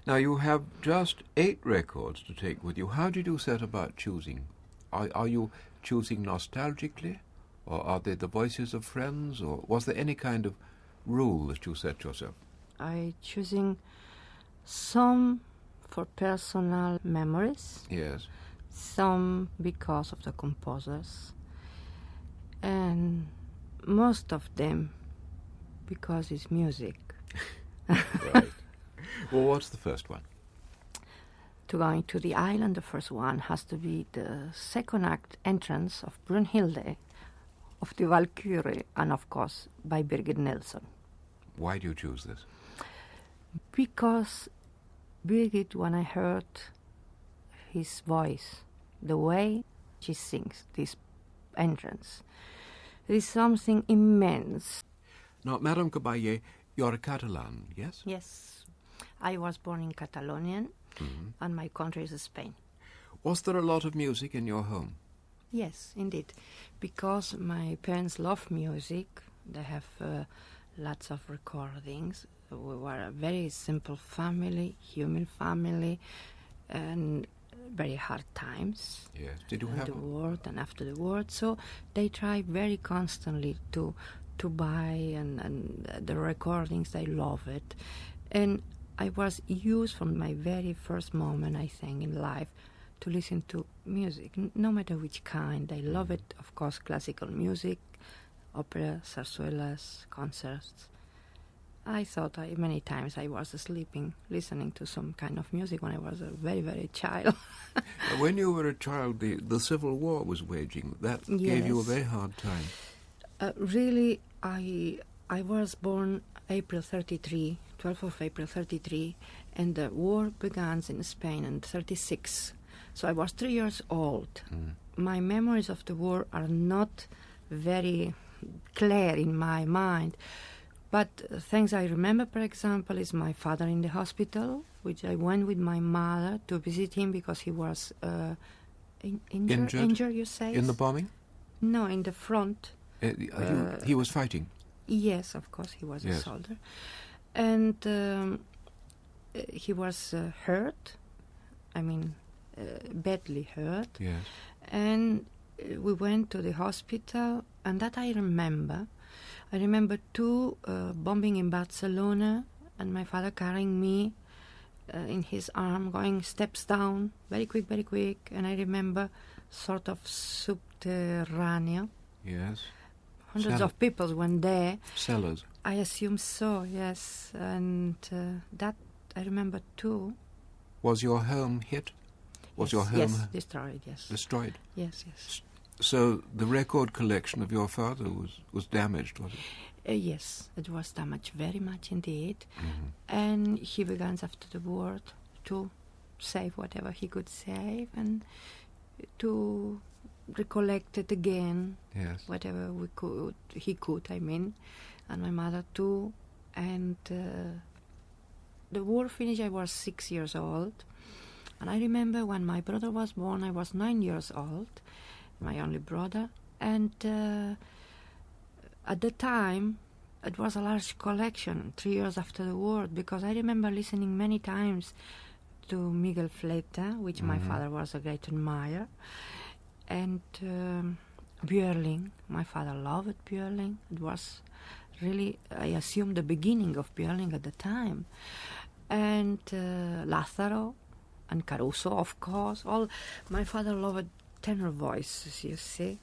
Now, you have just 8 records to take with you. How did you set about choosing? Are you choosing nostalgically, or are they the voices of friends, or was there any kind of rule that you set yourself? I choosing some for personal memories. Yes. Some because of the composers, and most of them because it's music. Right. Well, what's the first one? To going to the island, the first one has to be the second act entrance of Brunhilde, of the Valkyrie, and of course by Birgit Nilsson. Why do you choose this? Because Birgit, when I heard his voice, the way she sings this entrance, there is something immense. Now, Madame Caballé, you're a Catalan, yes? Yes. I was born in Catalonia, and my country is Spain. Was there a lot of music in your home? Yes, indeed. Because my parents love music, they have lots of recordings. We were a very simple family, human family, and very hard times. Yes. Did you have the war and after the war? So they try very constantly to buy and the recordings. They love it, and I was used from my very first moment, I think, in life to listen to music, no matter which kind. I love it, of course, classical music, opera, zarzuelas, concerts. I thought many times I was sleeping, listening to some kind of music when I was a very, very child. When you were a child, the Civil War was waging. That gave you a very hard time. Really, I was born April 33, 12th of April 33, and the war began in Spain in 36. So I was 3 years old. My memories of the war are not very clear in my mind. But things I remember, for example, is my father in the hospital, which I went with my mother to visit him because he was injured. Injured, you say? In the bombing? No, in the front. He was fighting? Yes, of course, he was a soldier. And he was hurt, badly hurt. Yes. And we went to the hospital, and that I remember. I remember 2 bombing in Barcelona, and my father carrying me in his arm, going steps down, very quick, and I remember sort of subterranean. Yes. Hundreds of people went there. Cellars. I assume so, yes, and that I remember too. Was your home hit? Was your home destroyed? Yes. Destroyed. Yes. So the record collection of your father was damaged, was it? Yes, it was damaged very much indeed. And he began after the war to save whatever he could save and to recollect it again. Yes. Whatever he could, and my mother too. And the war finished, I was 6 years old. And I remember when my brother was born, I was 9 years old. My only brother, and at the time it was a large collection 3 years after the war, because I remember listening many times to Miguel Fleta, which my father was a great admirer, and Björling. My father loved Björling. It was really, I assume, the beginning of Björling at the time, and Lázaro and Caruso, of course. All my father loved tenor voices, you see.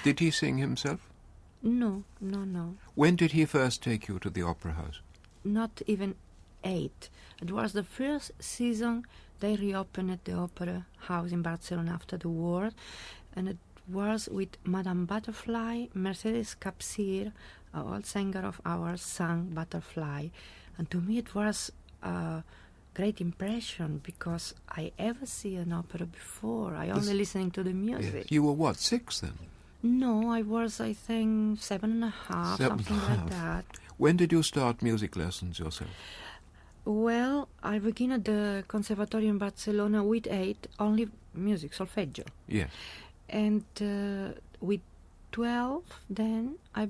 Did he sing himself? No. When did he first take you to the opera house? Not even 8. It was the first season they reopened the opera house in Barcelona after the war, and it was with Madame Butterfly. Mercedes Capsir, an old singer of ours, sang Butterfly, and to me it was great impression, because I ever see an opera before. I only listening to the music. Yes. You were what, 6 then? No, I was, I think, 7.5, something like that. When did you start music lessons yourself? Well, I began at the Conservatorio in Barcelona with 8, only music, solfeggio. Yes. And with 12, then I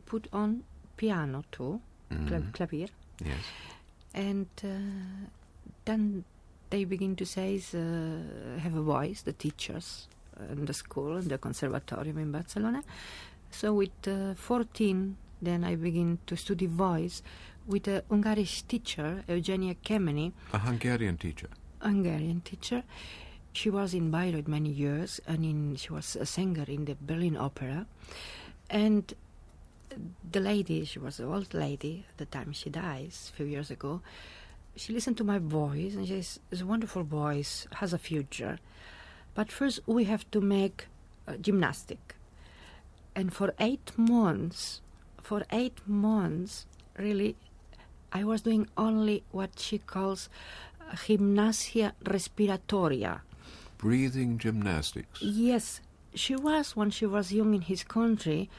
put on piano too, clavier. Yes. And then they begin to say, have a voice, the teachers in the school, in the conservatorium in Barcelona. So with 14, then I begin to study voice with a Hungarian teacher, Eugenia Kemeny. A Hungarian teacher? Hungarian teacher. She was in Bayreuth many years, and she was a singer in the Berlin Opera. And the lady, she was an old lady at the time she dies, a few years ago. She listened to my voice, and she says, it's a wonderful voice, has a future. But first we have to make gymnastic. And for 8 months, really, I was doing only what she calls gimnasia respiratoria. Breathing gymnastics. Yes. She was, when she was young in his country,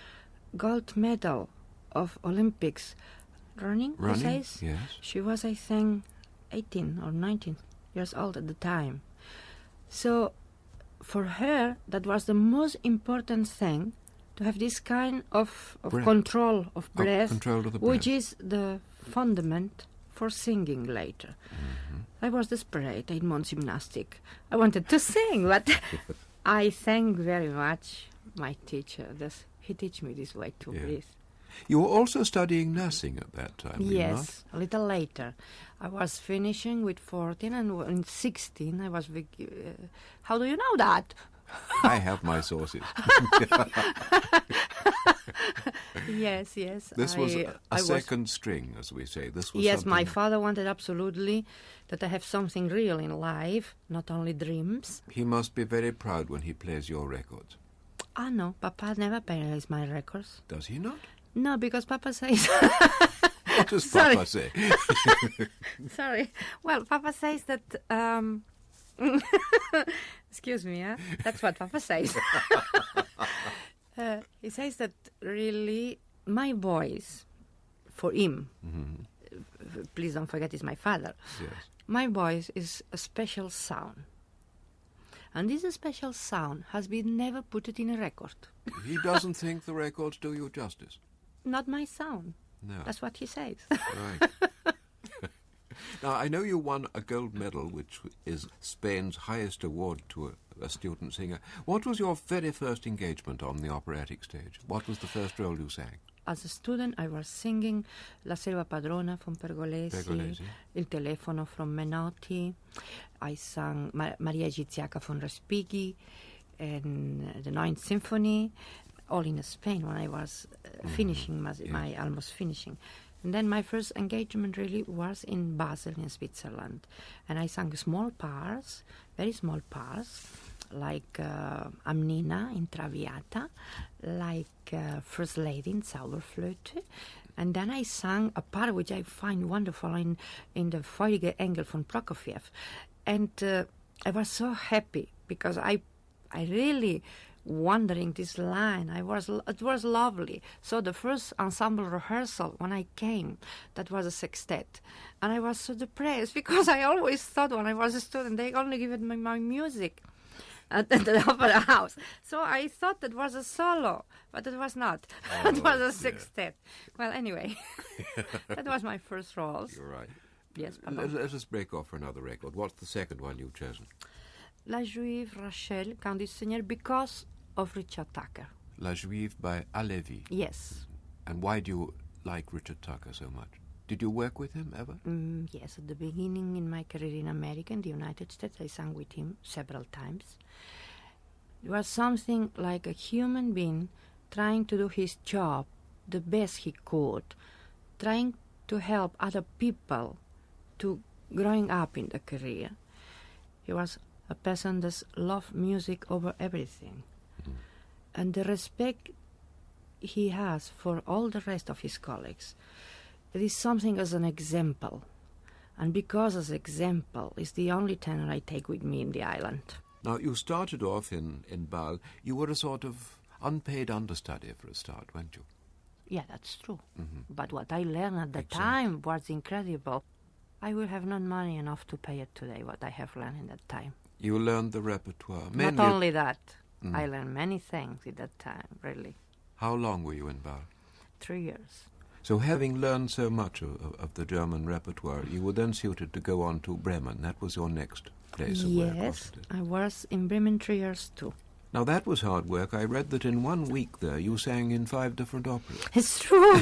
gold medal of Olympics. Running, yes. She was, I think, 18 or 19 years old at the time. So for her, that was the most important thing, to have this kind of control of breath, control of the breath, which is the fundament for singing later. Mm-hmm. I was desperate, 8 months gymnastic. I wanted to sing, but I thank very much my teacher. He teach me this way to breathe. You were also studying nursing at that time, were you not? Yes, a little later. I was finishing with 14, and in 16 I was... how do you know that? I have my sources. Yes. This was a second string, as we say. This was yes, my father wanted absolutely that I have something real in life, not only dreams. He must be very proud when he plays your records. Ah, no, Papa never plays my records. Does he not? No, because Papa says... What does Papa say? Sorry. Well, Papa says that... Excuse me, huh? That's what Papa says. He says that really my voice, for him, please don't forget he's my father, yes. My voice is a special sound. And this special sound has been never put it in a record. He doesn't think the records do you justice? Not my sound. No. That's what he says. Right. Now, I know you won a gold medal, which is Spain's highest award to a student singer. What was your very first engagement on the operatic stage? What was the first role you sang? As a student, I was singing La Selva Padrona from Pergolesi, Il Telefono from Menotti. I sang Maria Egiziaca from Respighi, and the Ninth Symphony, all in Spain when I was finishing, almost finishing. And then my first engagement really was in Basel, in Switzerland. And I sang small parts, very small parts, like Amnina in Traviata, like First Lady in Zauberflöte. And then I sang a part which I find wonderful in the Feurige Engel von Prokofiev. And I was so happy because I really wondering this line. It was lovely. So the first ensemble rehearsal when I came, that was a sextet, and I was so depressed because I always thought when I was a student they only given me my music at the opera house. So I thought that was a solo, but it was not. It was a sextet. Well, anyway, that was my first role. You're right. Yes. Let us break off for another record. What's the second one you've chosen? La Juive Rachel, Count du Seigneur, because of Richard Tucker. La Juive by Alevi. Yes. And why do you like Richard Tucker so much? Did you work with him ever? Yes, at the beginning in my career in America, in the United States, I sang with him several times. It was something like a human being trying to do his job the best he could, trying to help other people to growing up in the career. He was a person that loved music over everything. And the respect he has for all the rest of his colleagues, it is something as an example. And because as example is the only tenor I take with me in the island. Now, you started off in Bâle. You were a sort of unpaid understudy for a start, weren't you? Yeah, that's true. But what I learned at the time was incredible. I will have not money enough to pay it today, what I have learned in that time. You learned the repertoire. Not only that. I learned many things at that time, really. How long were you in Bâle? 3 years. So having learned so much of the German repertoire, you were then suited to go on to Bremen. That was your next place of work, wasn't it? I was in Bremen 3 years too. Now that was hard work. I read that in 1 week there you sang in 5 different operas. It's true.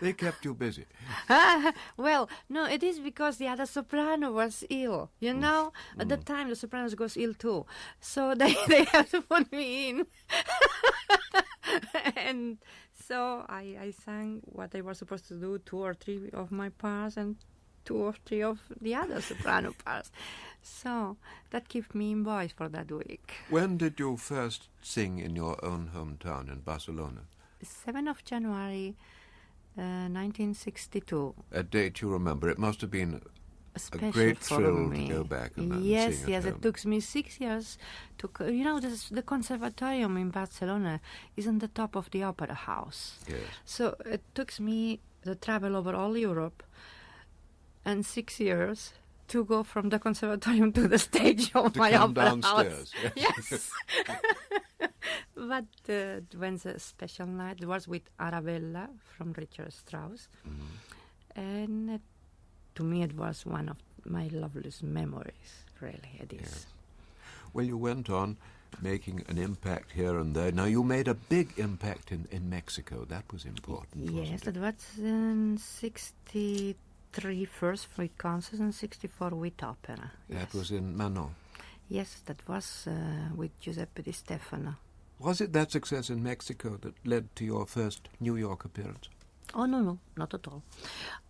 They kept you busy. Well, no, it is because the other soprano was ill. You know, at the time the sopranos goes ill too, so they have to put me in. And so I sang what I was supposed to do, 2 or 3 of my parts and 2 or 3 of the other soprano parts. So that kept me in voice for that week. When did you first sing in your own hometown in Barcelona? 7th of January, 1962. A date you remember. It must have been a great for thrill me. to go back and sing Yes, at yes. home. It took me 6 years to. You know, the conservatorium in Barcelona is on the top of the opera house. Yes. So it took me the travel over all Europe and 6 years to go from the conservatorium to the stage of To my come opera downstairs. house. Yes. But when the special night was with Arabella from Richard Strauss, and to me it was one of my loveliest memories, really, it is. Yes. Well, you went on making an impact here and there. Now, you made a big impact in Mexico. That was important, Yes, wasn't it it? was in 63 first with concerts and 64 with opera. That Yes. was in Manon. Yes, that was with Giuseppe Di Stefano. Was it that success in Mexico that led to your first New York appearance? Oh, no, not at all.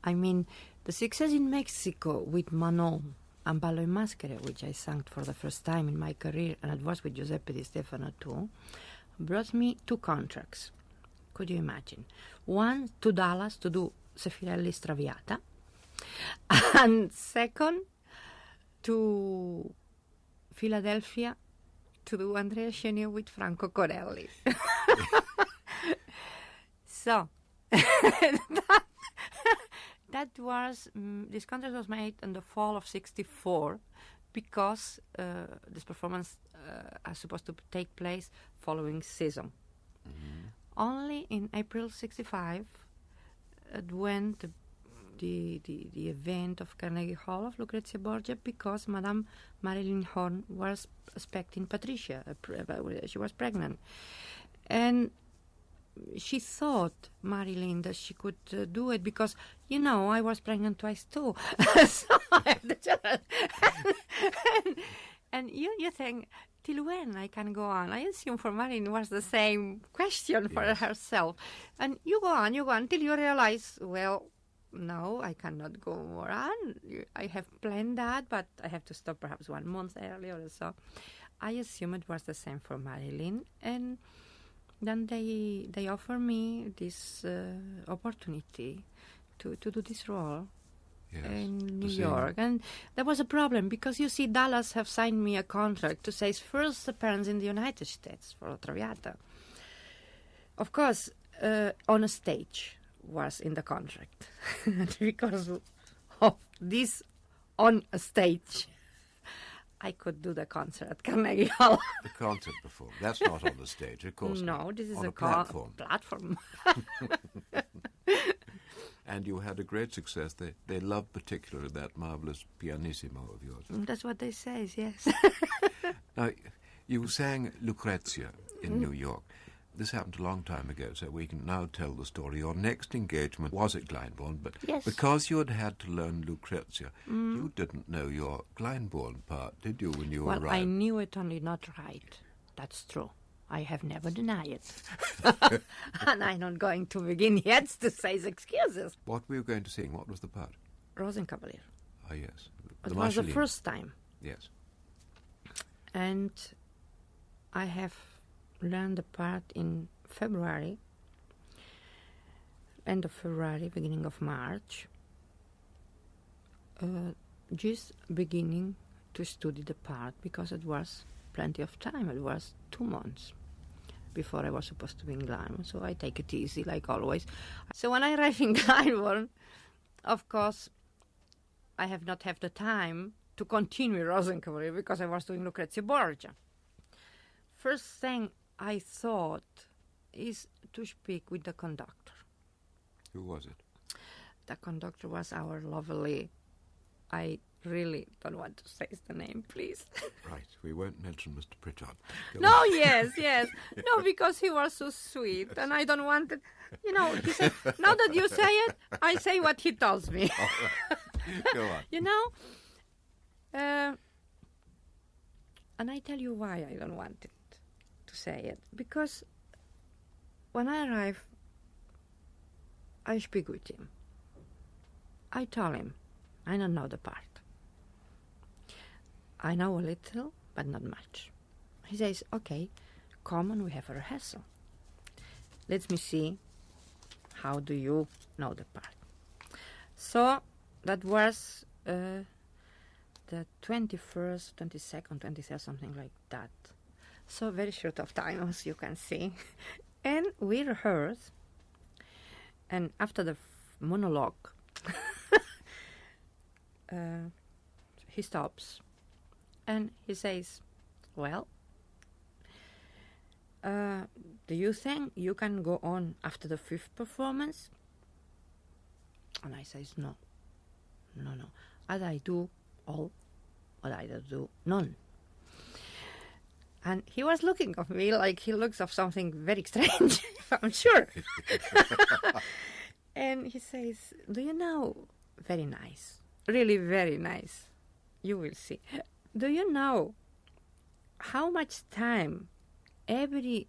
I mean, the success in Mexico with Manon and Ballo in Maschere, which I sang for the first time in my career, and it was with Giuseppe Di Stefano too, brought me 2 contracts. Could you imagine? One to Dallas to do Sefirelli's Traviata, and second to Philadelphia to do Andrea Chenier with Franco Corelli. So that was this contract was made in the fall of '64 because this performance is supposed to take place following season. Only in April '65 when the event of Carnegie Hall of Lucrezia Borgia, because Madame Marilyn Horn was expecting Patricia. She was pregnant. And she thought, Marilyn, that she could do it because, you know, I was pregnant twice too. So I have the children. and you think, till when I can go on? I assume for Marilyn was the same question for herself. And you go on till you realize, well, no, I cannot go more on. I have planned that, but I have to stop perhaps 1 month earlier or so. I assume it was the same for Marilyn, and then they offer me this opportunity to do this role in New York. And there was a problem because, you see, Dallas have signed me a contract to say first appearance in the United States for Traviata. Of course, on a stage was in the contract. Because of this on a stage, I could do the concert at Carnegie Hall. The concert perform. That's not on the stage, of course. No, this is on a platform. Platform. And you had a great success. They loved particularly that marvelous pianissimo of yours. That's what they say, yes. Now, you sang Lucrezia in New York. This happened a long time ago, so we can now tell the story. Your next engagement was at Glendebourne, but because you had to learn Lucrezia, you didn't know your Glendebourne part, did you, when you arrived? Well, I knew it, only not right. That's true. I have never denied it. And I'm not going to begin yet to say excuses. What were you going to sing? What was the part? Rosenkavalier. Ah, yes. It was the first time. Yes. And I have learned the part in February, end of February, beginning of March, just beginning to study the part because it was plenty of time. It was 2 months before I was supposed to be in Glendebourne, so I take it easy like always. So when I arrived in Glendebourne, of course, I have not had the time to continue Rosenkavalier because I was doing Lucrezia Borgia. First thing I thought is to speak with the conductor Who was it? The conductor was our lovely... I really don't want to say the name, please. Right, we won't mention Mr. Pritchard. Go No, on. yes. No, because he was so sweet, and I don't want it. You know, he said, now that you say it, I say what he tells me. All right. Go on. You know? And I tell you why I don't want it to say it. Because when I arrive, I speak with him. I tell him, I don't know the part. I know a little, but not much. He says, okay, come and we have a rehearsal. Let me see, how do you know the part? So that was the 21st, 22nd, 23rd, something like that. So very short of time, as you can see. And we rehearsed, and after the monologue, he stops and he says, well, do you think you can go on after the 5th performance? And I says, no. Either I do all or I do none. And he was looking at me like he looks of something very strange, I'm sure. And he says, do you know, very nice, really very nice, you will see. Do you know how much time every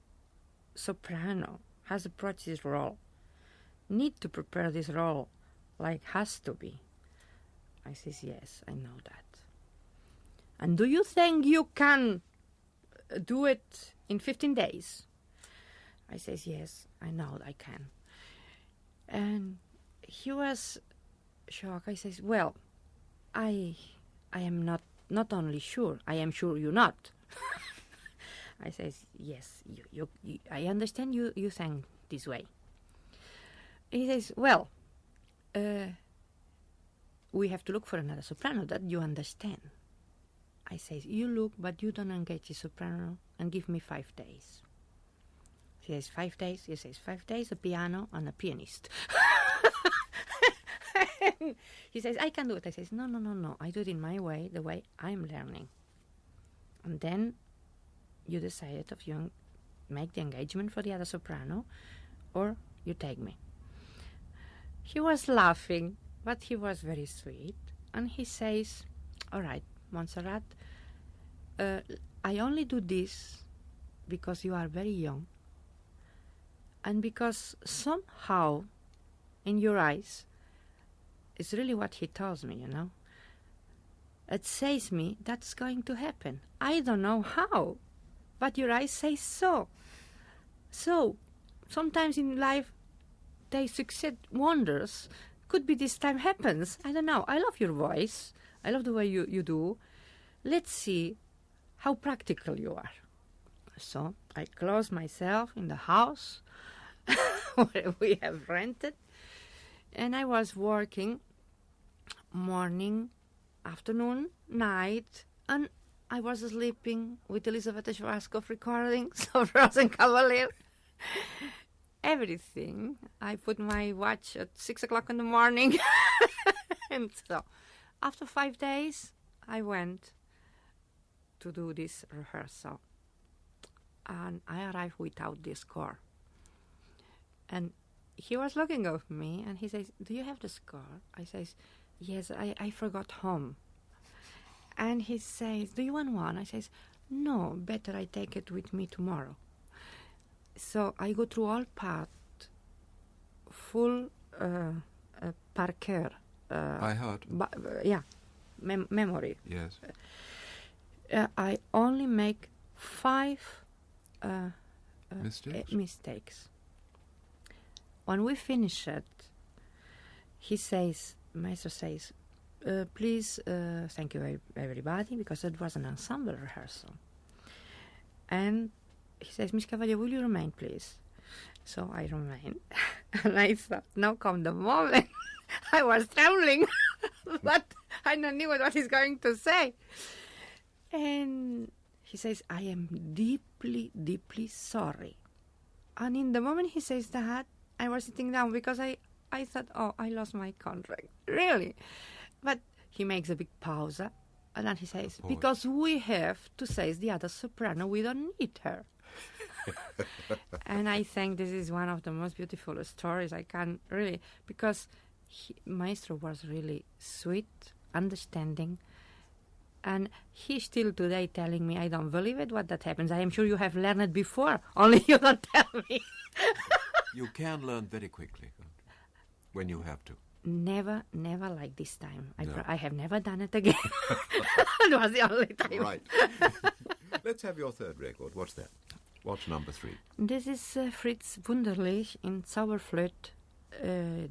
soprano has approached this role, need to prepare this role like has to be? I says, yes, I know that. And do you think you can do it in 15 days? I says, yes, I know I can. And he was shocked. I says, well, I am not only sure, I am sure you're not. I says, yes, you I understand you think this way. He says, well, we have to look for another soprano, that you understand. I says, you look, but you don't engage the soprano and give me 5 days. He says, 5 days? He says, 5 days, a piano and a pianist. He says, I can do it. I says, no. I do it in my way, the way I'm learning. And then you decide if you make the engagement for the other soprano or you take me. He was laughing, but he was very sweet. And he says, all right, Montserrat, I only do this because you are very young and because somehow in your eyes, it's really what he tells me, you know. It says me that's going to happen. I don't know how, but your eyes say so. So, sometimes in life, they succeed wonders. Could be this time happens. I don't know. I love your voice. I love the way you do. Let's see how practical you are. So, I close myself in the house where we have rented. And I was working morning, afternoon, night, and I was sleeping with Elizabeth Schwarzkopf recordings of Montserrat Caballé. Everything. I put my watch at 6 o'clock in the morning. And so, after 5 days, I went to do this rehearsal. And I arrived without this score. And he was looking at me, and he says, do you have the score? I says, yes, I forgot home. And he says, do you want one? I says, no, better I take it with me tomorrow. So I go through all part, full par cœur. By heart. Yeah, memory. Yes. I only make 5 mistakes. When we finish it, he says, Maestro says, please, thank you everybody, because it was an ensemble rehearsal. And he says, Miss Caballé, will you remain, please? So I remained. And I thought, now come the moment. I was trembling, but I don't know what he's going to say. And he says, I am deeply, deeply sorry. And in the moment he says that, I was sitting down because I I thought, oh, I lost my contract. Really? But he makes a big pause, and then he says, because we have to say the other soprano, we don't need her. And I think this is one of the most beautiful stories I can really, because Maestro was really sweet, understanding, and he's still today telling me, I don't believe it, what that happens. I am sure you have learned it before, only you don't tell me. You can learn very quickly when you have to. Never like this time. No. I have never done it again. It was the only time. Right. Let's have your third record. What's that? What's number 3? This is Fritz Wunderlich in Zauberflöte.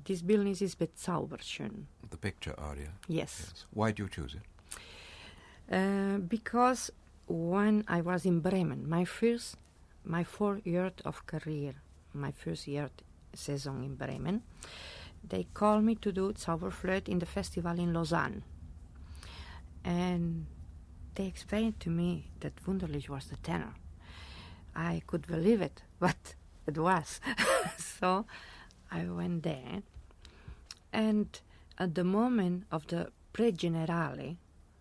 This building is Bezauberschön. The picture aria. Yes. Why do you choose it? Because when I was in Bremen, my 4 years of career, my first year season in Bremen, they called me to do Zauberflöte in the festival in Lausanne. And they explained to me that Wunderlich was the tenor. I could believe it, but it was. So I went there. And at the moment of the pre-generale,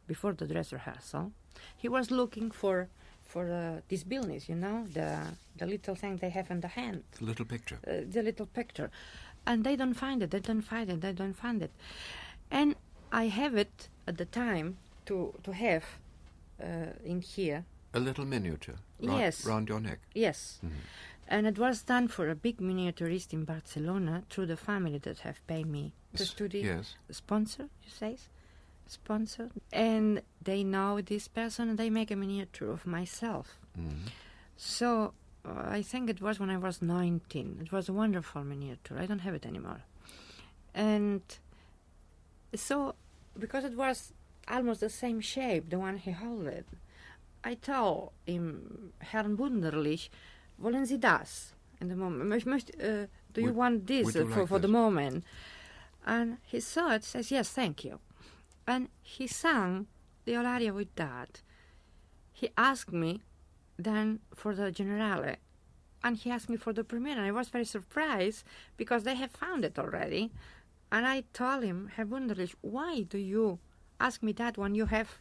before the dress rehearsal, he was looking for this business, you know, the little thing they have in the hand. The little picture. The little picture. And they don't find it. And I have it at the time to have in here. A little miniature. Yes. Round your neck. Yes. Mm-hmm. And it was done for a big miniaturist in Barcelona through the family that have paid me to study. Yes. Sponsor, you say? Sponsor. And they know this person and they make a miniature of myself. Mm-hmm. So I think it was when I was 19. It was a wonderful miniature. I don't have it anymore. And so, because it was almost the same shape, the one he held it, I told him, Herrn Wunderlich, wollen Sie das? In the moment, do you want this for the moment? And he saw it, says, yes, thank you. And he sang the aria with that. He asked me then for the Generale, and he asked me for the premiere, and I was very surprised because they have found it already. And I told him, Herr Wunderlich, why do you ask me that when you have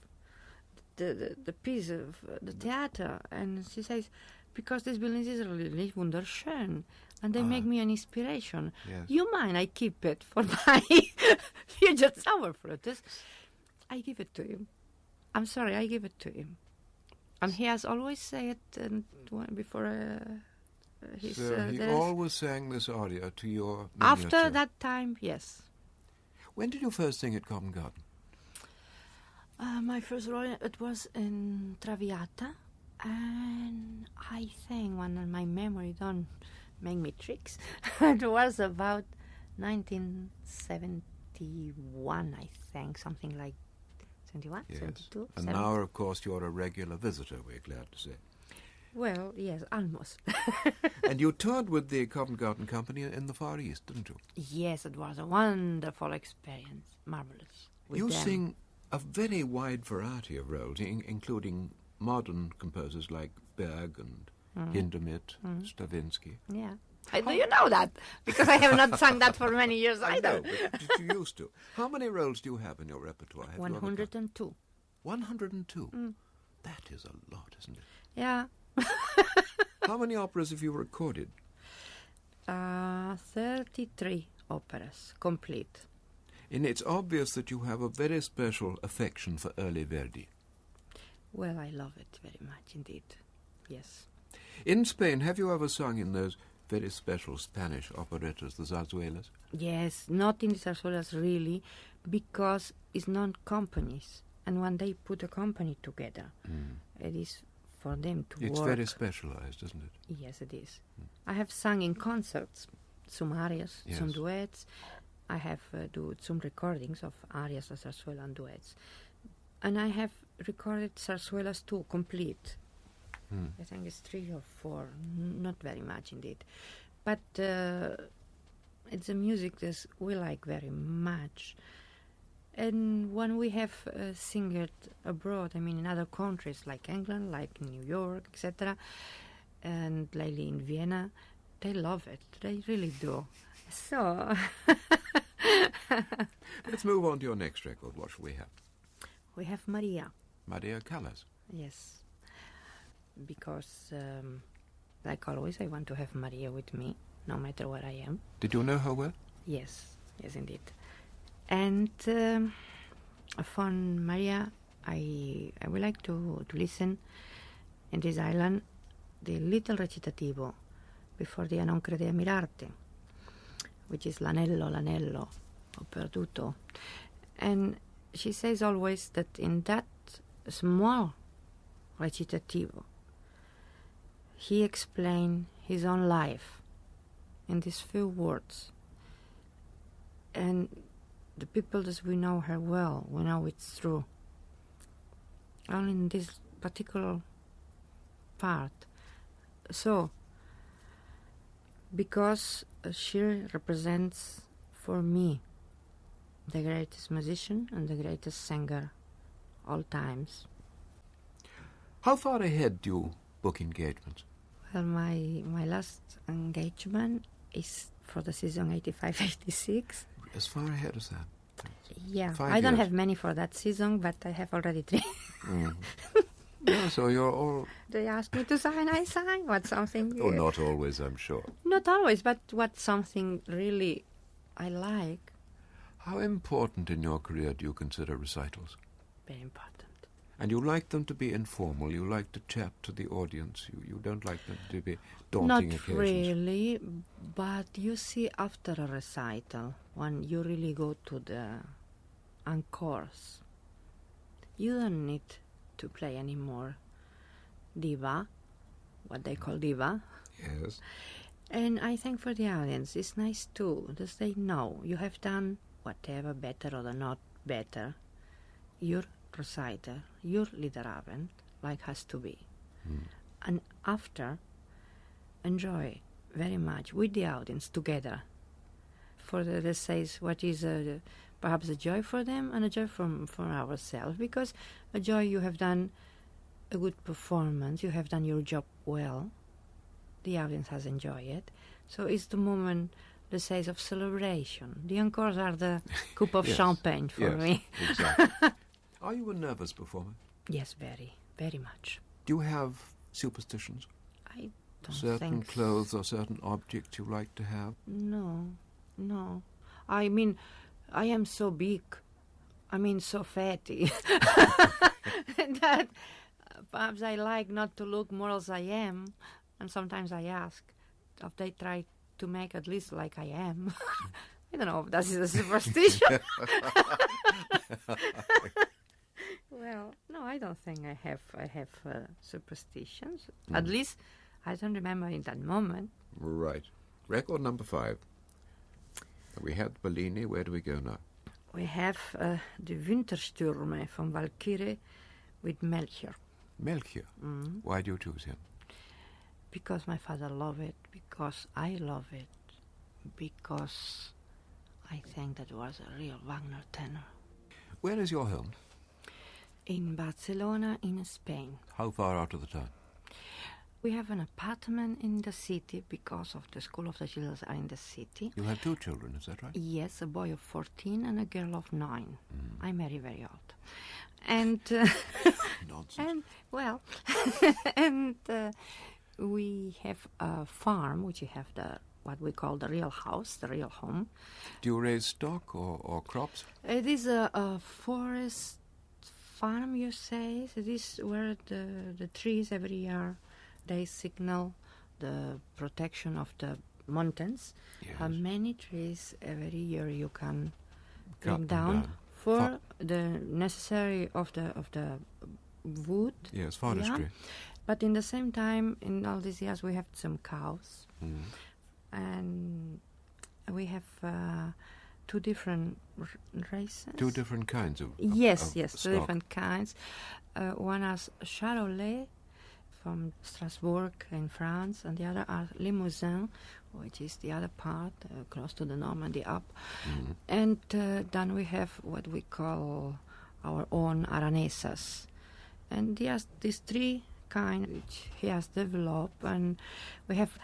the piece of the theater? And she says, because this building is really wunderschön, and they make me an inspiration. Yes. You mind I keep it for my future Zauberflöte? I give it to him. I'm sorry, I give it to him. And he has always said it before his... So he always sang this aria to your miniature. After that time, yes. When did you first sing at Covent Garden? My first role, it was in Traviata. And I think, when my memory don't make me tricks, it was about 1971, I think, something like 71, yes. 72. And 70. now, of course, you're a regular visitor, we're glad to say. Well, yes, almost. And you toured with the Covent Garden Company in the Far East, didn't you? Yes, it was a wonderful experience. Marvelous. You sing a very wide variety of roles, including modern composers like Berg and Hindemith, Stravinsky. Yeah. Do you know that? Because I have not sung that for many years either. I know, but you used to. How many roles do you have in your repertoire? 102. 102? That is a lot, isn't it? Yeah. How many operas have you recorded? 33 operas, complete. And it's obvious that you have a very special affection for early Verdi. Well, I love it very much indeed, yes. In Spain, have you ever sung in those very special Spanish operettas, the zarzuelas? Yes, not in the zarzuelas really, because it's not companies. And when they put a company together, it is for them to work. It's very specialized, isn't it? Yes, it is. I have sung in concerts, some arias, some duets. I have done some recordings of arias, zarzuela, and duets. And I have recorded zarzuelas too, complete. I think it's 3 or 4, not very much indeed. But it's a music that we like very much. And when we have singers abroad, I mean in other countries like England, like New York, etc., and lately in Vienna, they love it. They really do. So, Let's move on to your next record. What shall we have? we have Maria. Maria Callas. Yes. Because, like always, I want to have Maria with me, no matter where I am. Did you know her well? Yes, yes, indeed. And for Maria, I would like to listen in this island the little recitativo before the Non crede a mirarte, which is l'anello, l'anello, ho perduto. And she says always that in that small recitativo, he explained his own life in these few words. And the people that we know her well, we know it's true. Only in this particular part. So, because she represents for me the greatest musician and the greatest singer all times. How far ahead do you book engagements? Well, my last engagement is for the season 85-86. As far ahead as that? Yeah, 5 I don't years. have many for that season, but I have already 3. Yeah, so you're all... They ask me to sign, I sign. What something... Oh, not always, I'm sure. Not always, but what something really I like. How important in your career do you consider recitals? Very important. And you like them to be informal, you like to chat to the audience, you don't like them to be daunting Not occasions. really, but you see after a recital, when you really go to the encores, you don't need to play anymore diva, what they call diva. Yes. And I think for the audience, it's nice too, that they know you have done whatever, better or not better, your recital, your Liederabend, like has to be. And after, enjoy very much with the audience together. For the says what is perhaps a joy for them and a joy for ourselves, because a joy you have done a good performance, you have done your job well, the audience has enjoyed it, so it's the moment, the says, of celebration. The encores are the cup of Yes. champagne for me. Exactly. Are you a nervous performer? Yes, very, very much. Do you have superstitions? I don't Certain think clothes or certain objects you like to have? No. I mean, I am so big. I mean, so fatty. That perhaps I like not to look more as I am. And sometimes I ask if they try to make at least like I am. I don't know if that is a superstition. Well, no, I don't think I have superstitions. At least I don't remember in that moment. Right. Record number 5. We had Bellini. Where do we go now? We have the Winterstürme from Valkyrie with Melchior. Melchior. Why do you choose him? Because my father loved it, because I love it, because I think that was a real Wagner tenor. Where is your home? In Barcelona, in Spain. How far out of the town? We have an apartment in the city because of the School of the Children are in the city. You have 2 children, is that right? Yes, a boy of 14 and a girl of 9. I'm very old. And, Nonsense. and well, and we have a farm, which we have what we call the real house, the real home. Do you raise stock or crops? It is a forest farm, you say. It is where the trees every year, they signal the protection of the mountains. Yes. How many trees every year you can Cut bring them down for the necessary of the wood. Yes, forestry. Yeah. But in the same time, in all these years, we have some cows. And we have 2 different races. 2 different kinds of Yes, of 2 stock. different kinds. One is Charolais from Strasbourg in France, and the other are Limousin, which is the other part, close to the Normandy up. And then we have what we call our own Aranesas. And these 3 kinds which he has developed, and we have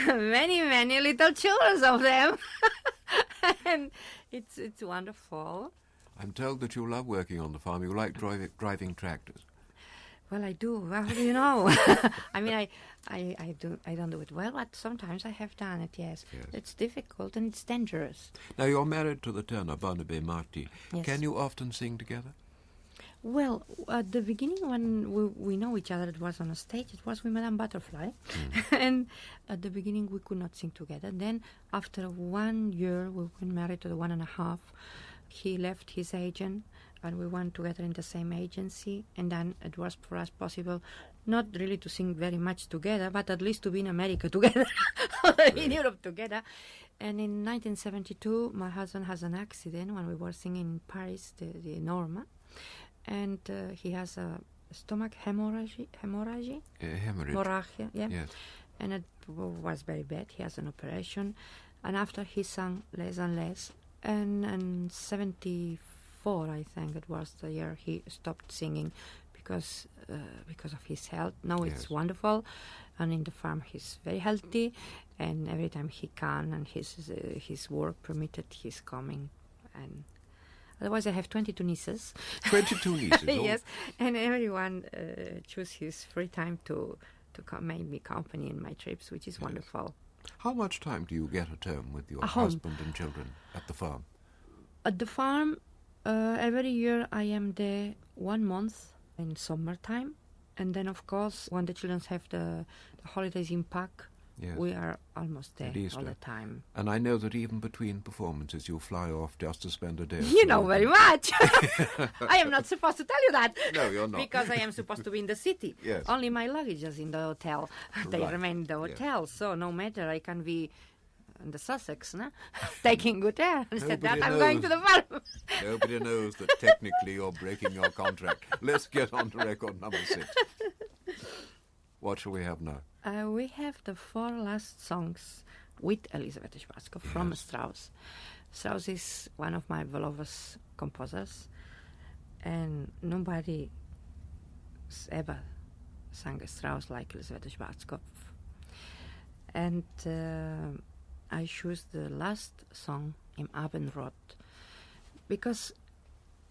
many little children of them. And it's wonderful. I'm told that you love working on the farm. You like driving tractors. Well, I do. How do you know? I mean, I don't do it well, but sometimes I have done it, yes. It's difficult and it's dangerous. Now, you're married to the tenor, Barnabé Marty. Yes. Can you often sing together? Well, at the beginning when we know each other, it was on a stage, it was with Madame Butterfly. And at the beginning we could not sing together. Then after 1 year, we've been married to the 1.5, he left his agent and we went together in the same agency. And then it was for us possible not really to sing very much together, but at least to be in America together, in Europe together. And in 1972, my husband has an accident when we were singing in Paris, the Norma. And he has a stomach hemorrhage. Hemorrhage. Yeah. Yes. And it was very bad. He has an operation. And after he sang less and less. And in 74, I think it was the year he stopped singing because of his health. Now it's wonderful. And in the farm he's very healthy. And every time he can and his work permitted, he's coming. And otherwise, I have 22 nieces. 22 nieces? Yes, and everyone choose his free time to make me company in my trips, which is wonderful. How much time do you get at home with your husband and children at the farm? At the farm, every year I am there 1 month in summertime. And then, of course, when the children have the holidays in Pâques, we are almost there all the time. And I know that even between performances you fly off just to spend a day. You know very much. I am not supposed to tell you that. No, you're not. Because I am supposed to be in the city. Yes. Only my luggage is in the hotel. They remain in the hotel. So no matter, I can be in the Sussex, no? Taking good air. Instead that, I'm going to the farm. Nobody knows that technically you're breaking your contract. Let's get on to record number 6. What shall we have now? We have the 4 last songs with Elisabeth Schwarzkopf from Strauss. Strauss is one of my beloved composers, and nobody ever sang Strauss like Elisabeth Schwarzkopf. And I choose the last song, Im Abendrot, because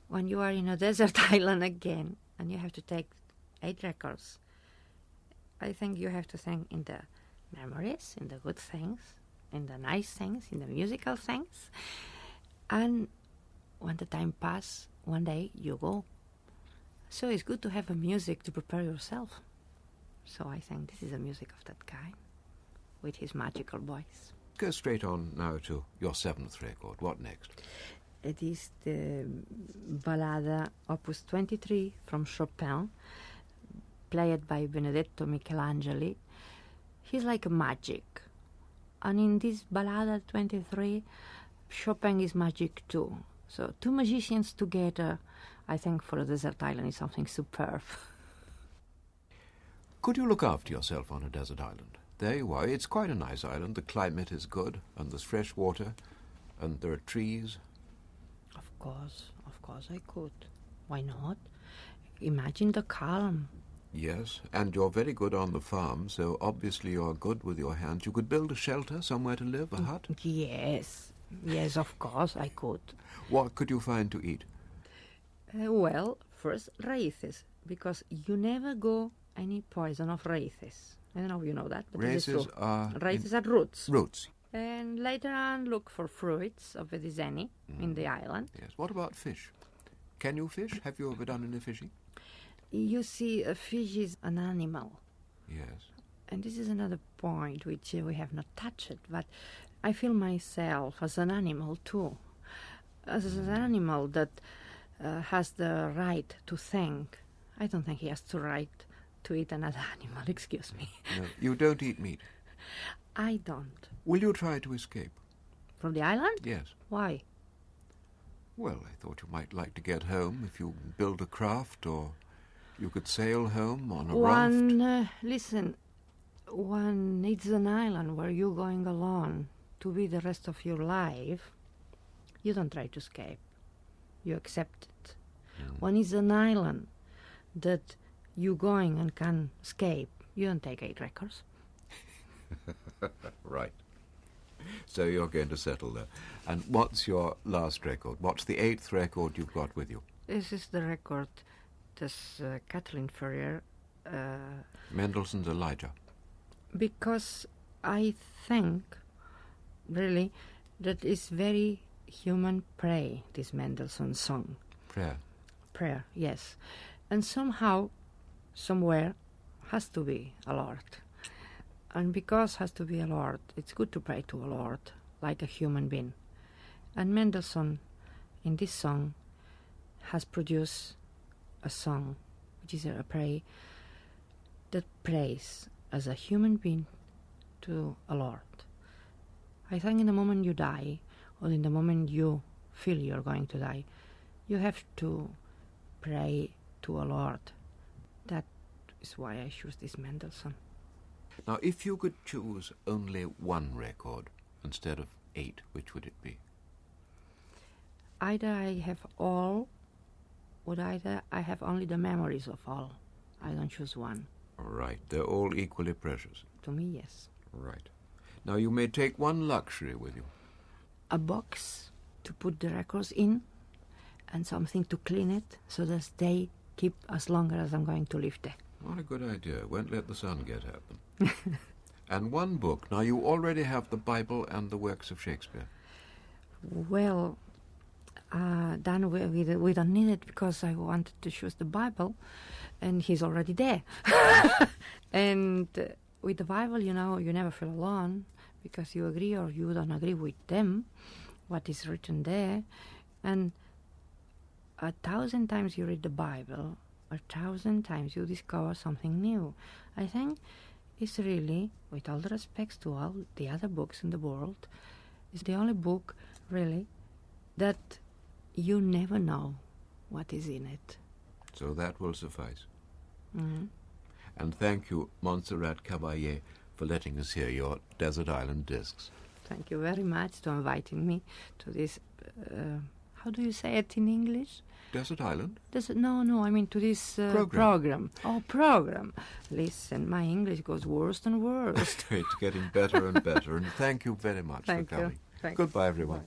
when you are in a desert island again and you have to take 8 records, I think you have to think in the memories, in the good things, in the nice things, in the musical things. And when the time passes, one day you go. So it's good to have a music to prepare yourself. So I think this is a music of that kind, with his magical voice. Go straight on now to your 7th record. What next? It is the Ballada Opus 23 from Chopin, played by Benedetto Michelangeli. He's like a magic. And in this Ballada 23, Chopin is magic too. So 2 magicians together, I think for a desert island is something superb. Could you look after yourself on a desert island? There you are. It's quite a nice island. The climate is good, and there's fresh water, and there are trees. Of course I could. Why not? Imagine the calm. Yes, and you're very good on the farm, so obviously you're good with your hands. You could build a shelter, somewhere to live, a hut? Yes, of course I could. What could you find to eat? Well, first, raíces, because you never go any poison of raíces. I don't know if you know that, but Raíces are... Raíces are roots. Roots. And later on, look for fruits of any in the island. Yes. What about fish? Can you fish? Have you ever done any fishing? You see, a fish is an animal. Yes. And this is another point which we have not touched, but I feel myself as an animal too. As an animal that has the right to think. I don't think he has the right to eat another animal, excuse me. No, you don't eat meat? I don't. Will you try to escape? From the island? Yes. Why? Well, I thought you might like to get home if you build a craft, or you could sail home on a raft. Listen, when it's an island where you're going alone to be the rest of your life, you don't try to escape. You accept it. When it's an island that you're going and can escape, you don't take 8 records. Right. So you're going to settle there. And what's your last record? What's the 8th record you've got with you? This is the record. This Kathleen Ferrier. Mendelssohn's Elijah. Because I think, really, that is very human prayer, this Mendelssohn song. Prayer. Prayer, yes. And somehow, somewhere, has to be a Lord. And because has to be a Lord, it's good to pray to a Lord, like a human being. And Mendelssohn, in this song, has produced a song, which is a prayer, that prays as a human being to a Lord. I think in the moment you die, or in the moment you feel you're going to die, you have to pray to a Lord. That is why I choose this Mendelssohn. Now, if you could choose only one record instead of 8, which would it be? Either I have all, or either I have only the memories of all. I don't choose one. All right. They're all equally precious. To me, yes. Right. Now, you may take one luxury with you. A box to put the records in, and something to clean it, so that they keep as long as I'm going to live there. What a good idea. Won't let the sun get at them. And one book. Now, you already have the Bible and the works of Shakespeare. Well, then we don't need it, because I wanted to choose the Bible, and he's already there. And with the Bible, you know, you never feel alone, because you agree or you don't agree with them, what is written there. And 1,000 times you read the Bible, 1,000 times you discover something new. I think it's really, with all the respects to all the other books in the world, it's the only book, really, that you never know what is in it. So that will suffice. Mm-hmm. And thank you, Montserrat Caballé, for letting us hear your Desert Island discs. Thank you very much for inviting me to this, how do you say it in English? Desert Island? No, I mean to this program. Oh, program. Listen, my English goes worse and worse. It's getting better and better, and thank you very much for coming. Thank you. Goodbye, everyone. Bye.